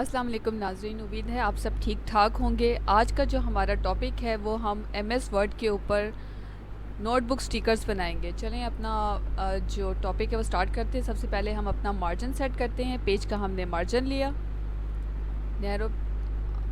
अस्सलाम वालेकुम नाज़रीन, उम्मीद है आप सब ठीक ठाक होंगे। आज का जो हमारा टॉपिक है वो हम एमएस वर्ड के ऊपर नोटबुक स्टिकर्स बनाएंगे। चलें अपना जो टॉपिक है वो स्टार्ट करते हैं। सबसे पहले हम अपना मार्जिन सेट करते हैं। पेज का हमने मार्जिन लिया नैरो,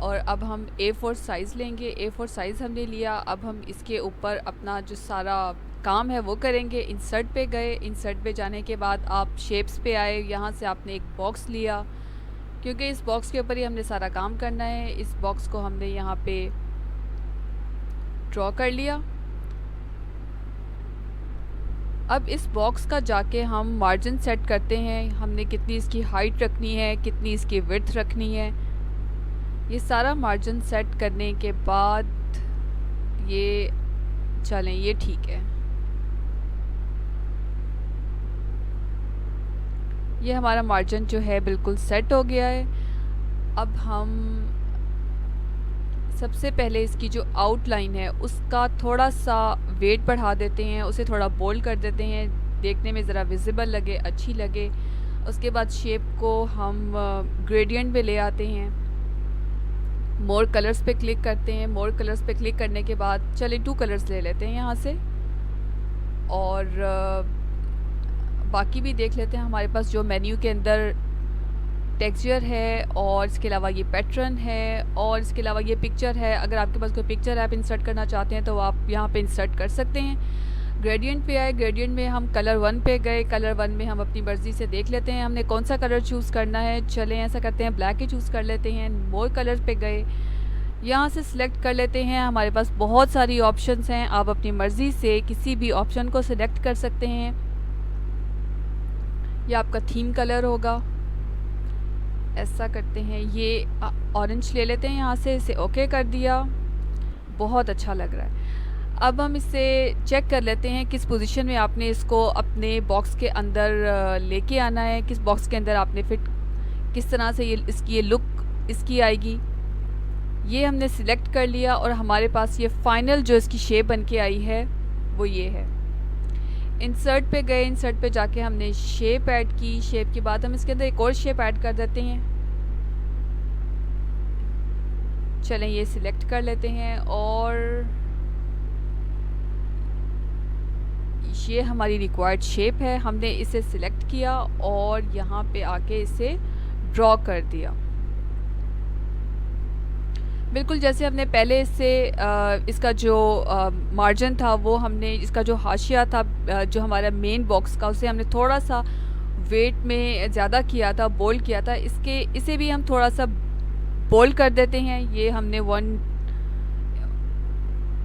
और अब हम A4 साइज़ लेंगे। A4 साइज़ हमने लिया। अब हम इसके ऊपर अपना जो सारा काम है वो करेंगे। इंसर्ट पे गए। इंसर्ट पे जाने के बाद आप शेप्स पे आए। यहाँ से आपने एक बॉक्स लिया, क्योंकि इस बॉक्स के ऊपर ही हमने सारा काम करना है। इस बॉक्स को हमने यहाँ पे ड्रॉ कर लिया। अब इस बॉक्स का जाके हम मार्जिन सेट करते हैं। हमने कितनी इसकी हाइट रखनी है, कितनी इसकी विड्थ रखनी है। ये सारा मार्जिन सेट करने के बाद ये चलें, ये ठीक है। ये हमारा मार्जिन जो है बिल्कुल सेट हो गया है। अब हम सबसे पहले इसकी जो आउटलाइन है उसका थोड़ा सा वेट बढ़ा देते हैं, उसे थोड़ा बोल्ड कर देते हैं, देखने में ज़रा विजिबल लगे, अच्छी लगे। उसके बाद शेप को हम ग्रेडियंट पे ले आते हैं। मोर कलर्स पे क्लिक करते हैं। मोर कलर्स पे क्लिक करने के बाद चलिए 2 कलर्स ले लेते हैं यहाँ से, और बाकी भी देख लेते हैं। हमारे पास जो मेन्यू के अंदर टेक्सचर है, और इसके अलावा ये पैटर्न है, और इसके अलावा ये पिक्चर है। अगर आपके पास कोई पिक्चर आप इंसर्ट करना चाहते हैं तो आप यहाँ पे इंसर्ट कर सकते हैं। ग्रेडियंट पे आए। ग्रेडियंट में हम कलर 1 पे गए। कलर 1 में हम अपनी मर्ज़ी से देख लेते हैं हमने कौन सा कलर चूज़ करना है। चलें ऐसा करते हैं, ब्लैक ही चूज़ कर लेते हैं। मोर कलर पे गए, यहाँ से सिलेक्ट कर लेते हैं। हमारे पास बहुत सारी ऑप्शंस हैं, आप अपनी मर्ज़ी से किसी भी ऑप्शन को सिलेक्ट कर सकते हैं। यह आपका थीम कलर होगा। ऐसा करते हैं, ये ऑरेंज ले लेते हैं यहाँ से, इसे ओके कर दिया। बहुत अच्छा लग रहा है। अब हम इसे चेक कर लेते हैं किस पोजीशन में आपने इसको अपने बॉक्स के अंदर लेके आना है, किस बॉक्स के अंदर आपने फिट, किस तरह से ये लुक इसकी आएगी। ये हमने सिलेक्ट कर लिया, और हमारे पास ये फाइनल जो इसकी शेप बन के आई है वो ये है। इंसर्ट पे गए। इंसर्ट पे जाके हमने शेप ऐड की। शेप के बाद हम इसके अंदर एक और शेप ऐड कर देते हैं। चलें ये सिलेक्ट कर लेते हैं, और ये हमारी रिक्वायर्ड शेप है। हमने इसे सिलेक्ट किया और यहाँ पे आके इसे ड्रॉ कर दिया, बिल्कुल जैसे हमने पहले इससे इसका जो मार्जिन था वो हमने, इसका जो हाशिया था जो हमारा मेन बॉक्स का, उसे हमने थोड़ा सा वेट में ज़्यादा किया था, बोल्ड किया था। इसे भी हम थोड़ा सा बोल्ड कर देते हैं। ये हमने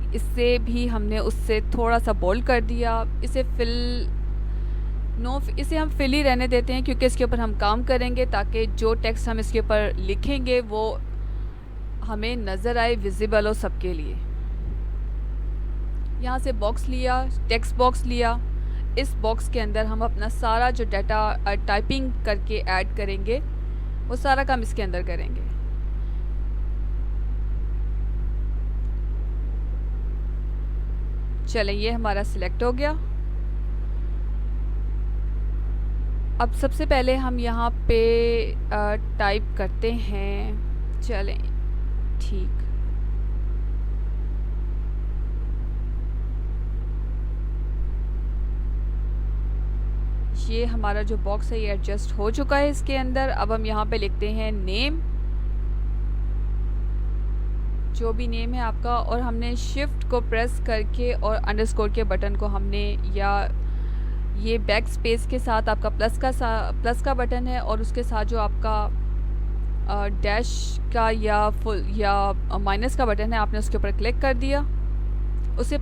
इससे भी हमने उससे थोड़ा सा बोल्ड कर दिया। इसे इसे हम फिल ही रहने देते हैं, क्योंकि इसके ऊपर हम काम करेंगे ताकि जो टेक्स्ट हम इसके ऊपर लिखेंगे वो हमें नज़र आए, विजिबल हो सबके लिए। यहाँ से बॉक्स लिया, टेक्स्ट बॉक्स लिया। इस बॉक्स के अंदर हम अपना सारा जो डाटा टाइपिंग करके ऐड करेंगे वो सारा काम इसके अंदर करेंगे। चलें ये हमारा सिलेक्ट हो गया। अब सबसे पहले हम यहाँ पे टाइप करते हैं। चलें ठीक, ये हमारा जो बॉक्स है ये एडजस्ट हो चुका है इसके अंदर। अब हम यहाँ पे लिखते हैं नेम, जो भी नेम है आपका, और हमने शिफ्ट को प्रेस करके और अंडरस्कोर के बटन को हमने, या ये बैक स्पेस के साथ आपका प्लस का बटन है, और उसके साथ जो आपका डैश का या फुल या माइनस का बटन है, आपने उसके ऊपर क्लिक कर दिया। उसे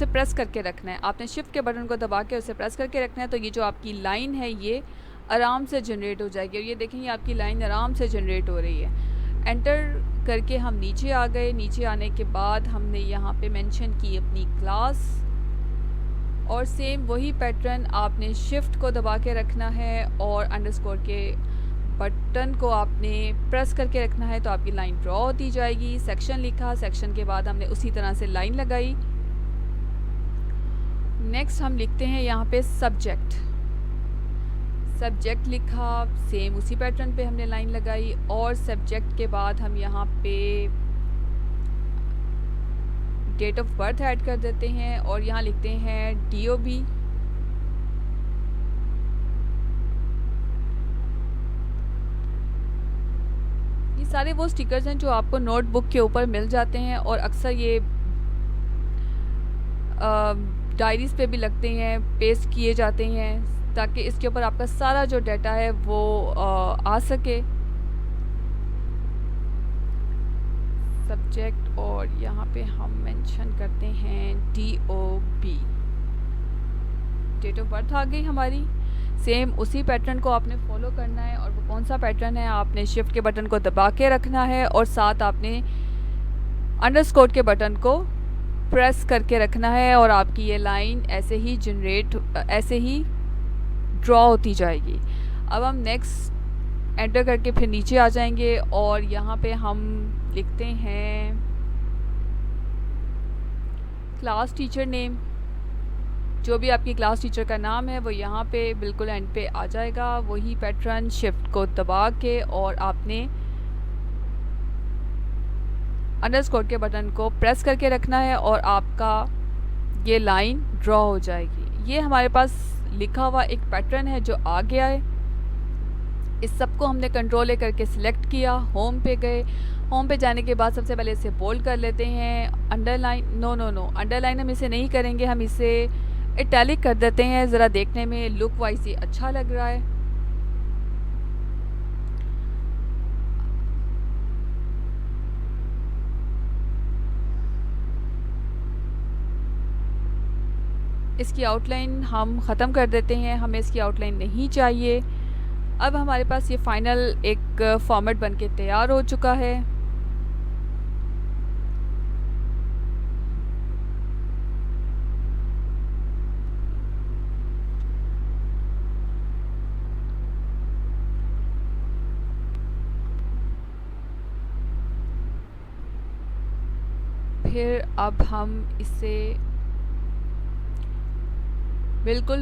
प्रेस करके रखना है। आपने शिफ्ट के बटन को दबा के उसे प्रेस करके रखना है, तो ये जो आपकी लाइन है ये आराम से जनरेट हो जाएगी। और ये देखेंगे आपकी लाइन आराम से जनरेट हो रही है। एंटर करके हम नीचे आ गए। नीचे आने के बाद हमने यहाँ पे मेंशन की अपनी क्लास, और सेम वही पैटर्न आपने शिफ्ट को दबा के रखना है और अंडरस्कोर के बटन को आपने प्रेस करके रखना है, तो आपकी लाइन ड्रॉ होती जाएगी। सेक्शन लिखा, सेक्शन के बाद हमने उसी तरह से लाइन लगाई। नेक्स्ट हम लिखते हैं यहाँ पे सब्जेक्ट। सब्जेक्ट लिखा, सेम उसी पैटर्न पे हमने लाइन लगाई और सब्जेक्ट के बाद हम यहाँ पे डेट ऑफ बर्थ ऐड कर देते हैं और यहाँ लिखते हैं DOB। ये सारे वो स्टिकर्स हैं जो आपको नोटबुक के ऊपर मिल जाते हैं और अक्सर ये डायरीज़ पे भी लगते हैं, पेस्ट किए जाते हैं ताकि इसके ऊपर आपका सारा जो डाटा है वो आ सके। सब्जेक्ट और यहाँ पे हम मेंशन करते हैं DOB। डेट ऑफ बर्थ आ गई हमारी। सेम उसी पैटर्न को आपने फॉलो करना है और वो कौन सा पैटर्न है, आपने शिफ्ट के बटन को दबा के रखना है और साथ आपने अंडरस्कोर के बटन को प्रेस करके रखना है और आपकी ये लाइन ऐसे ही ड्रॉ होती जाएगी। अब हम नेक्स्ट एंटर करके फिर नीचे आ जाएंगे और यहाँ पे हम लिखते हैं क्लास टीचर नेम। जो भी आपकी क्लास टीचर का नाम है वो यहाँ पे बिल्कुल एंड पे आ जाएगा। वही पैटर्न शिफ्ट को दबा के और आपने अंडरस्कोर के बटन को प्रेस करके रखना है और आपका ये लाइन ड्रॉ हो जाएगी। ये हमारे पास लिखा हुआ एक पैटर्न है जो आ गया है। इस सबको हमने कंट्रोल करके सिलेक्ट किया, होम पे गए। होम पे जाने के बाद सबसे पहले इसे बोल्ड कर लेते हैं। अंडरलाइन अंडरलाइन हम इसे नहीं करेंगे, हम इसे इटैलिक कर देते हैं। ज़रा देखने में लुक वाइज ही अच्छा लग रहा है। इसकी आउटलाइन हम ख़त्म कर देते हैं, हमें इसकी आउटलाइन नहीं चाहिए। अब हमारे पास ये फाइनल एक फॉर्मेट बनके तैयार हो चुका है। फिर अब हम इसे बिल्कुल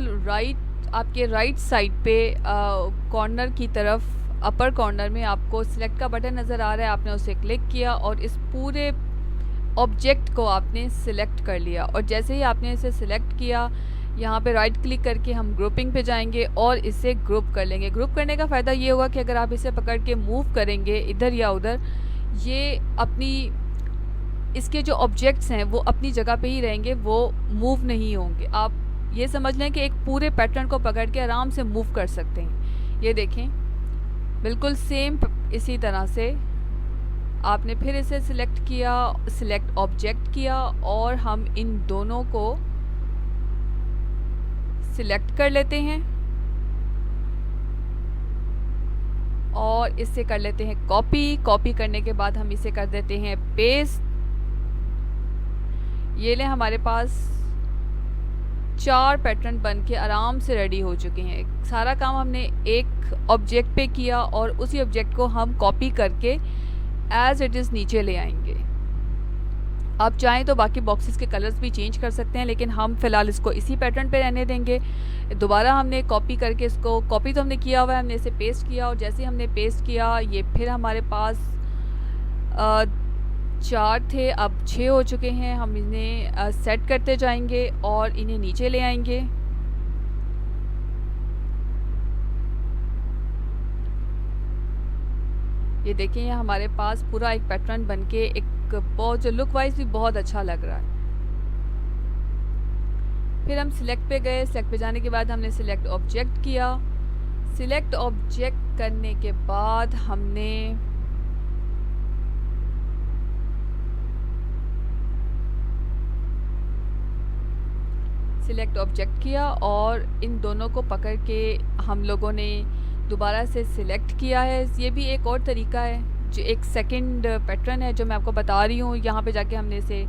आपके राइट साइड पे कॉर्नर की तरफ अपर कॉर्नर में आपको सिलेक्ट का बटन नज़र आ रहा है। आपने उसे क्लिक किया और इस पूरे ऑब्जेक्ट को आपने सिलेक्ट कर लिया और जैसे ही आपने इसे सिलेक्ट किया, यहाँ पे राइट क्लिक करके हम ग्रुपिंग पे जाएंगे और इसे ग्रुप कर लेंगे। ग्रुप करने का फ़ायदा ये होगा कि अगर आप इसे पकड़ के मूव करेंगे इधर या उधर, ये इसके जो ऑब्जेक्ट्स हैं वो अपनी जगह पे ही रहेंगे, वो मूव नहीं होंगे। आप ये समझ लें कि एक पूरे पैटर्न को पकड़ के आराम से मूव कर सकते हैं। ये देखें, बिल्कुल सेम इसी तरह से आपने फिर इसे सिलेक्ट किया, सिलेक्ट ऑब्जेक्ट किया और हम इन दोनों को सिलेक्ट कर लेते हैं और इससे कर लेते हैं कॉपी करने के बाद हम इसे कर देते हैं पेस्ट। ये ले, हमारे पास 4 पैटर्न बन के आराम से रेडी हो चुके हैं। सारा काम हमने एक ऑब्जेक्ट पे किया और उसी ऑब्जेक्ट को हम कॉपी करके एज इट इज़ नीचे ले आएंगे। आप चाहें तो बाकी बॉक्सेस के कलर्स भी चेंज कर सकते हैं, लेकिन हम फ़िलहाल इसको इसी पैटर्न पे रहने देंगे। दोबारा हमने कॉपी करके इसको, कॉपी तो हमने किया हुआ है, हमने इसे पेस्ट किया और जैसे हमने पेस्ट किया, ये फिर हमारे पास 4 थे, अब 6 हो चुके हैं। हम इन्हें सेट करते जाएंगे और इन्हें नीचे ले आएंगे। ये देखें, ये हमारे पास पूरा एक पैटर्न बनके एक बहुत, जो लुक वाइज भी बहुत अच्छा लग रहा है। फिर हम सिलेक्ट पे गए। सिलेक्ट पे जाने के बाद हमने सिलेक्ट ऑब्जेक्ट किया। सिलेक्ट ऑब्जेक्ट करने के बाद हमने सिलेक्ट ऑब्जेक्ट किया और इन दोनों को पकड़ के हम लोगों ने दोबारा से सिलेक्ट किया है। ये भी एक और तरीका है, जो एक सेकंड पैटर्न है जो मैं आपको बता रही हूँ। यहाँ पे जाके हमने इसे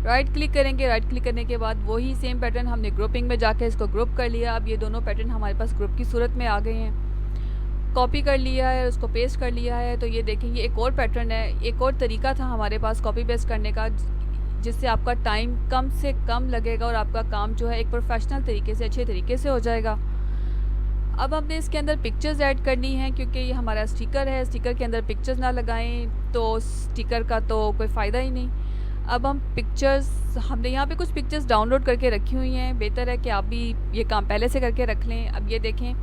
राइट क्लिक करेंगे। राइट क्लिक करने के बाद वही सेम पैटर्न हमने ग्रुपिंग में जाके इसको ग्रुप कर लिया। अब ये दोनों पैटर्न हमारे पास ग्रुप की सूरत में आ गए हैं। कॉपी कर लिया है, उसको पेस्ट कर लिया है। तो ये देखें, ये एक और पैटर्न है, एक और तरीका था हमारे पास कॉपी पेस्ट करने का, जिससे आपका टाइम कम से कम लगेगा और आपका काम जो है एक प्रोफेशनल तरीके से, अच्छे तरीके से हो जाएगा। अब हमने इसके अंदर पिक्चर्स ऐड करनी है, क्योंकि ये हमारा स्टिकर है, स्टिकर के अंदर पिक्चर्स ना लगाएं तो स्टिकर का तो कोई फ़ायदा ही नहीं। अब हम पिक्चर्स, हमने यहाँ पे कुछ पिक्चर्स डाउनलोड करके रखी हुई हैं, बेहतर है कि आप भी ये काम पहले से करके रख लें। अब ये देखें,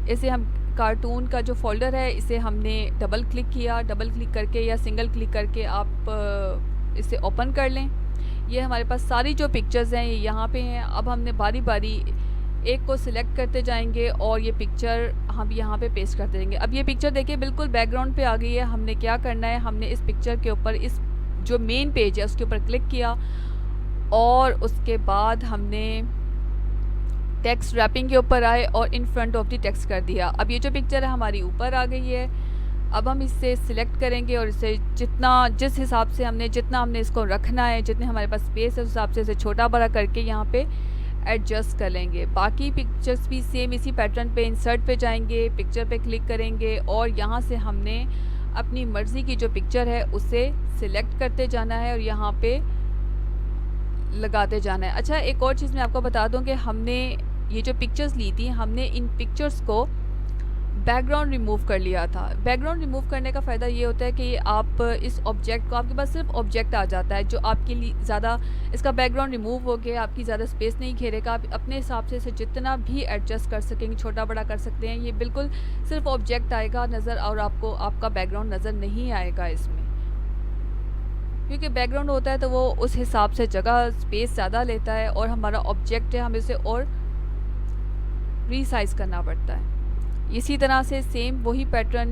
इसे हम कार्टून का जो फ़ोल्डर है इसे हमने डबल क्लिक किया, डबल क्लिक करके या सिंगल क्लिक करके आप इसे ओपन कर लें। ये हमारे पास सारी जो पिक्चर्स हैं ये यहाँ पे हैं। अब हमने बारी बारी एक को सिलेक्ट करते जाएंगे और ये पिक्चर हम यहाँ पे पेस्ट करते जाएंगे। अब ये पिक्चर देखिए बिल्कुल बैकग्राउंड पे आ गई है। हमने क्या करना है, हमने इस पिक्चर के ऊपर, इस जो मेन पेज है उसके ऊपर क्लिक किया और उसके बाद हमने टेक्स्ट रैपिंग के ऊपर आए और in front of the text कर दिया। अब ये जो पिक्चर है हमारी ऊपर आ गई है। अब हम इससे सिलेक्ट करेंगे और इसे जिस हिसाब से जितना हमने इसको रखना है, जितने हमारे पास स्पेस है उस हिसाब से इसे छोटा बड़ा करके यहाँ पे एडजस्ट कर लेंगे। बाकी पिक्चर्स भी सेम इसी पैटर्न पे इंसर्ट पे जाएंगे, पिक्चर पे क्लिक करेंगे और यहाँ से हमने अपनी मर्ज़ी की जो पिक्चर है उसे सिलेक्ट करते जाना है और यहाँ पे लगाते जाना है। अच्छा, एक और चीज़ मैं आपको बता दूँ कि हमने ये जो पिक्चर्स ली थी, हमने इन पिक्चर्स को बैकग्राउंड रिमूव कर लिया था। बैकग्राउंड रिमूव करने का फ़ायदा ये होता है कि आप इस ऑब्जेक्ट को, आपके पास सिर्फ ऑब्जेक्ट आ जाता है जो आपके लिए ज़्यादा, इसका बैकग्राउंड रिमूव हो गया, आपकी ज़्यादा स्पेस नहीं घेरेगा। आप अपने हिसाब से इसे जितना भी एडजस्ट कर सकेंगे, छोटा बड़ा कर सकते हैं। ये बिल्कुल सिर्फ ऑब्जेक्ट आएगा नज़र और आपको आपका बैकग्राउंड नज़र नहीं आएगा इसमें, क्योंकि बैकग्राउंड होता है तो वो उस हिसाब से जगह स्पेस ज़्यादा लेता है और हमारा ऑब्जेक्ट है, हमें इसे और रीसाइज़ करना पड़ता है। इसी तरह से सेम वही पैटर्न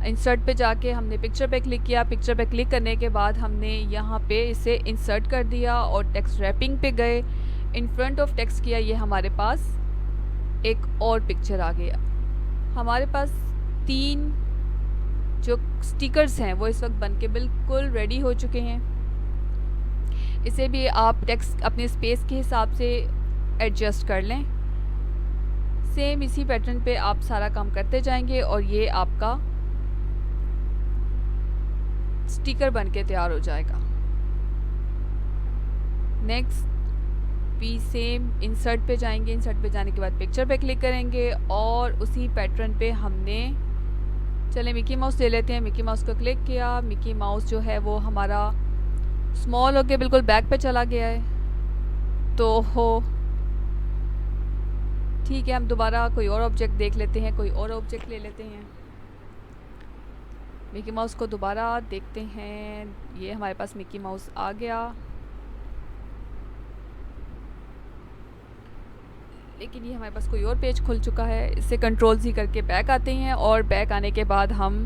इंसर्ट पे जाके हमने पिक्चर पे क्लिक किया, पिक्चर पे क्लिक करने के बाद हमने यहाँ पे इसे इंसर्ट कर दिया और टेक्स्ट रैपिंग पे गए, इन फ्रंट ऑफ टेक्स्ट किया। ये हमारे पास एक और पिक्चर आ गया। हमारे पास 3 जो स्टिकर्स हैं वो इस वक्त बन के बिल्कुल रेडी हो चुके हैं। इसे भी आप टेक्स्ट अपने स्पेस के हिसाब से एडजस्ट कर लें। सेम इसी पैटर्न पे आप सारा काम करते जाएंगे और ये आपका स्टिकर बन के तैयार हो जाएगा। नेक्स्ट भी सेम इंसर्ट पे जाएंगे, इंसर्ट पे जाने के बाद पिक्चर पे क्लिक करेंगे और उसी पैटर्न पे हमने, चले मिकी माउस ले लेते हैं। मिकी माउस को क्लिक किया, मिकी माउस जो है वो हमारा स्मॉल होके बिल्कुल बैक पे चला गया है। तो हो ठीक है, हम दोबारा कोई और ऑब्जेक्ट देख लेते हैं, कोई और ऑब्जेक्ट ले लेते हैं। मिकी माउस को दोबारा देखते हैं। ये हमारे पास मिकी माउस आ गया, लेकिन ये हमारे पास कोई और पेज खुल चुका है। इससे कंट्रोल सी करके बैक आते हैं और बैक आने के बाद हम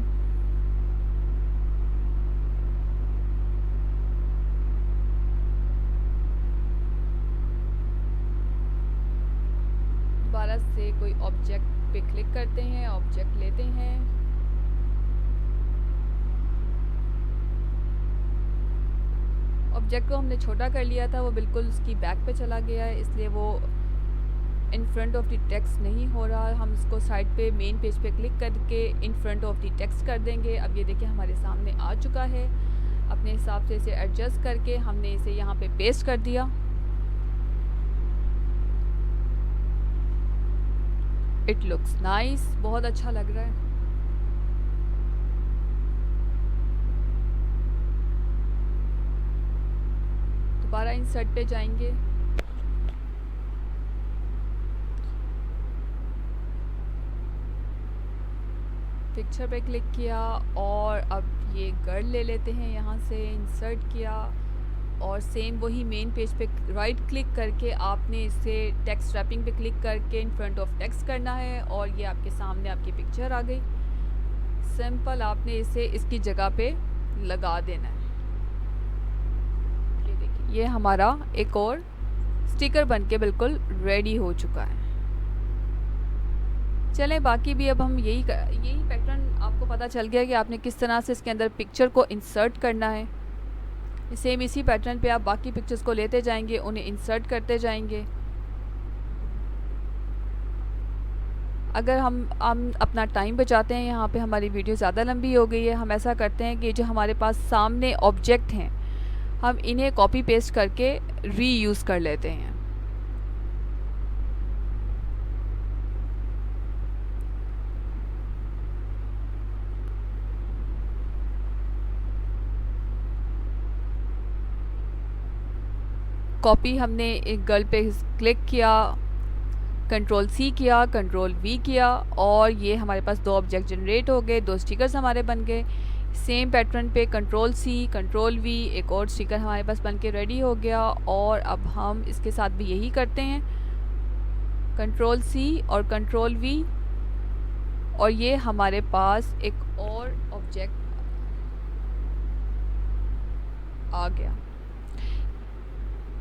दोबारा से कोई ऑब्जेक्ट पे क्लिक करते हैं, ऑब्जेक्ट लेते हैं। ऑब्जेक्ट को हमने छोटा कर लिया था, वो बिल्कुल उसकी बैक पे चला गया है, इसलिए वो in front of the text नहीं हो रहा। हम इसको साइड पे मेन पेज पे क्लिक करके in front of the text कर देंगे। अब ये देखिए हमारे सामने आ चुका है। अपने हिसाब से इसे एडजस्ट करके हमने इसे यहाँ पे पेस्ट कर दिया। इट लुक्स नाइस, बहुत अच्छा लग रहा है। दोबारा इंसर्ट पे जाएंगे, पिक्चर पे क्लिक किया और अब ये गर्ल ले लेते हैं, यहाँ से इंसर्ट किया और सेम वही मेन पेज पे राइट क्लिक करके आपने इसे टेक्स्ट रैपिंग पे क्लिक करके इन फ्रंट ऑफ टेक्स्ट करना है और ये आपके सामने आपकी पिक्चर आ गई। सिंपल आपने इसे इसकी जगह पे लगा देना है। ये देखिए, ये हमारा एक और स्टिकर बन के बिल्कुल रेडी हो चुका है। चलें, बाकी भी अब हम यही पैटर्न आपको पता चल गया कि आपने किस तरह से इसके अंदर पिक्चर को इंसर्ट करना है। सेम इसी पैटर्न पे आप बाकी पिक्चर्स को लेते जाएंगे, उन्हें इंसर्ट करते जाएंगे। अगर हम अपना टाइम बचाते हैं, यहाँ पे हमारी वीडियो ज़्यादा लंबी हो गई है, हम ऐसा करते हैं कि जो हमारे पास सामने ऑब्जेक्ट हैं हम इन्हें कॉपी पेस्ट करके रीयूज़ कर लेते हैं। कॉपी हमने एक गर्ल पे क्लिक किया, कंट्रोल सी किया, कंट्रोल वी किया और ये हमारे पास 2 ऑब्जेक्ट जनरेट हो गए, 2 स्टिकर्स हमारे बन गए। सेम पैटर्न पे कंट्रोल सी, कंट्रोल वी, एक और स्टिकर हमारे पास बन के रेडी हो गया। और अब हम इसके साथ भी यही करते हैं, कंट्रोल सी और कंट्रोल वी, और ये हमारे पास एक और ऑब्जेक्ट आ गया।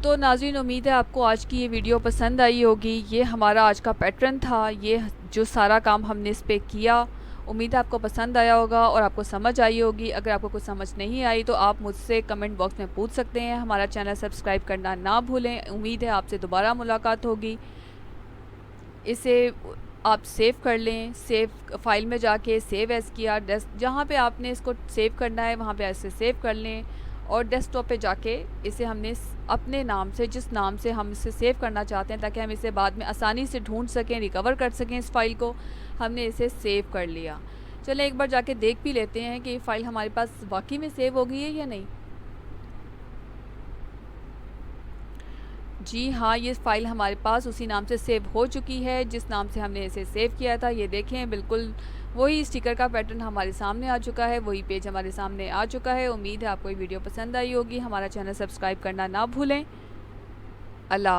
तो नाज़रीन, उम्मीद है आपको आज की ये वीडियो पसंद आई होगी। ये हमारा आज का पैटर्न था, ये जो सारा काम हमने इस पे किया, उम्मीद है आपको पसंद आया होगा और आपको समझ आई होगी। अगर आपको कुछ समझ नहीं आई तो आप मुझसे कमेंट बॉक्स में पूछ सकते हैं। हमारा चैनल सब्सक्राइब करना ना भूलें। उम्मीद है आपसे दोबारा मुलाकात होगी। इसे आप सेव कर लें, सेव फाइल में जाके सेव एज़ किया, जहाँ पे आपने इसको सेव करना है वहाँ पे ऐसे सेव कर लें और डेस्कटॉप पे जाके इसे हमने अपने नाम से, जिस नाम से हम इसे सेव करना चाहते हैं, ताकि हम इसे बाद में आसानी से ढूंढ सकें, रिकवर कर सकें इस फ़ाइल को, हमने इसे सेव कर लिया। चलें एक बार जाके देख भी लेते हैं कि ये फ़ाइल हमारे पास वाकई में सेव हो गई है या नहीं। जी हाँ, ये फ़ाइल हमारे पास उसी नाम से सेव हो चुकी है जिस नाम से हमने इसे सेव किया था। ये देखें, बिल्कुल वही स्टिकर का पैटर्न हमारे सामने आ चुका है, वही पेज हमारे सामने आ चुका है। उम्मीद है आपको ये वीडियो पसंद आई होगी। हमारा चैनल सब्सक्राइब करना ना भूलें। अल्लाह।